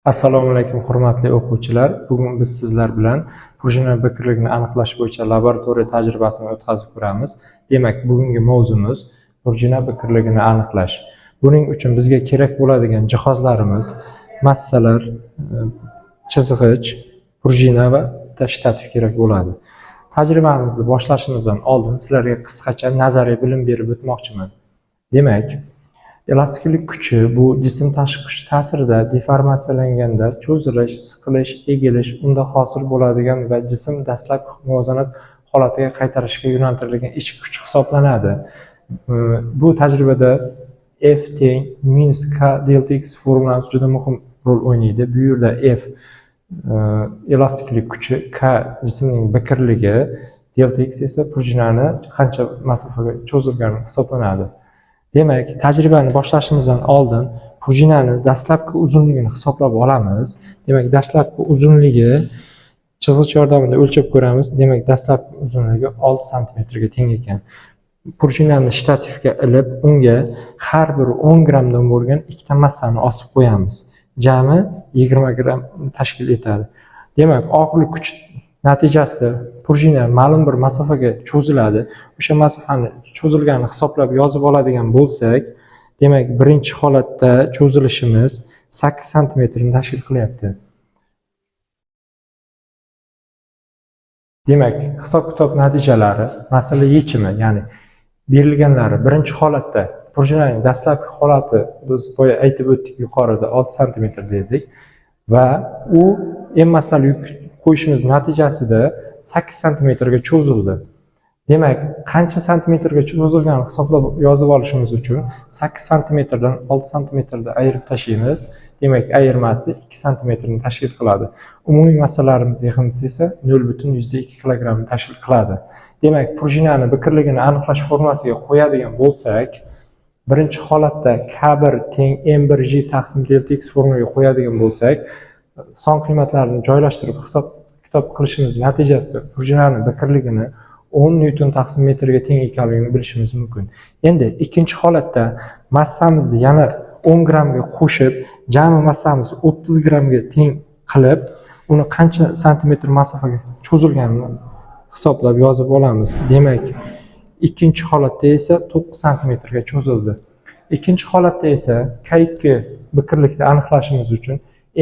Assalomu alaykum hurmatli o'quvchilar. Bugun biz sizlar bilan prujina biqirligini aniqlash bo'yicha laboratoriya tajribasini o'tkazib ko'ramiz. Demak, bugungi mavzumiz prujina biqirligini aniqlash. Buning uchun bizga kerak bo'ladigan jihozlarimiz massalar, chizg'ich, prujina va shtativ kerak bo'ladi. Tajribamizni boshlashimizdan oldin sizlarga qisqacha nazariy bilim berib o'tmoqchiman. Demak, elastiklik kuchi bu jism tashqi kuch ta'sirida deformatsiyalanganda cho'zilish, siqilish, egilish unda hosil bo'ladigan va jism dastlabki muvozanat holatiga qaytarishga yo'naltirilgan ichki kuch hisoblanadi. Bu tajribada F teng minus K delta X formulasi juda muhim rol o'ynaydi. Bu yerda F elastiklik kuchi, K jismning biqirligi, delta X esa prujinani qancha masofaga cho'zilgani hisoblanadi. Demak, tajribani boshlashimizdan oldin prujinani dastlabki uzunligini hisoblab olamiz. Demak, dastlabki uzunligi chizg'ich yordamida o'lchab ko'ramiz. Demak, dastlabki uzunligi 6 sm ga teng ekan. Prujinani shtativga ilib, unga har bir 10 grammdan bo'lgan ikkita massani osib qo'yamiz. Jami 20 gram tashkil etadi. Demak, og'irlik kuch natijasida prujina ma'lum bir masofaga cho'ziladi. O'sha masofani cho'zilganini hisoblab yozib oladigan bo'lsak, demak, birinchi holatda cho'zilishimiz 8 sm ni tashkil qilyapti. Demak, hisob-kitob natijalari, masala yechimi, ya'ni berilganlari birinchi holatda prujinaning dastlabki holati biz boya aytib o'tdik, yuqorida 6 sm dedik va u masala yuk qo'yishimiz natijasida 8 sm ga cho'zildi. Demak, qancha santimetrga cho'zilganini hisoblab yozib olishimiz uchun 8 sm dan 6 sm da ayirib tashlaymiz. Demak, ayirmasi 2 sm ni tashkil qiladi. Umumiy massalarimiz yig'indisi esa 0,2 kg ni tashkil qiladi. Demak, prujinani biqirligini aniqlash formulasiga qo'yadigan bo'lsak, birinchi holatda K1 teng M1J taqsim delta X formulaga qo'yadigan bo'lsak, son qiymatlarini joylashtirib hisob-kitob qilishimiz natijasida prujinani biqirligini 10 newton taqsim metrga teng ekanligini bilishimiz mumkin. Endi ikkinchi holatda massamizni yana 10 grammga qo'shib, jami massamiz 30 grammga teng qilib, uni qancha santimetr masofaga cho'zilganini hisoblab yozib olamiz. Demak, ikkinchi holatda esa 9 sm ga cho'zildi. Ikkinchi holatda esa K2 biqirlikni aniqlashimiz uchun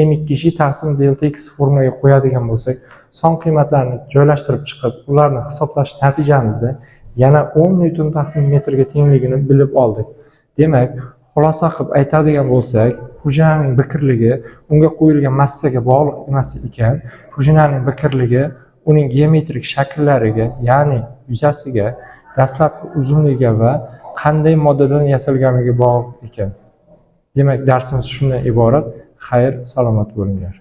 M2J taqsim delta X formulaga qo'yadigan bo'lsak, son qiymatlarni joylashtirib chiqib, ularni hisoblash natijamizda yana 10 newton taqsim metrga tengligini bilib oldik. Demak, xulosa qilib aytadigan bo'lsak, prujinaning biqirligi unga qo'yilgan massaga bog'liq emas ekan, prujinaning biqirligi uning geometrik shakllariga, ya'ni yuzasiga, dastlabki uzunligiga va qanday moddadan yasalganiga bog'liq ekan. Demak, darsimiz shundan iborat. Xayr, salomat bo'linglar.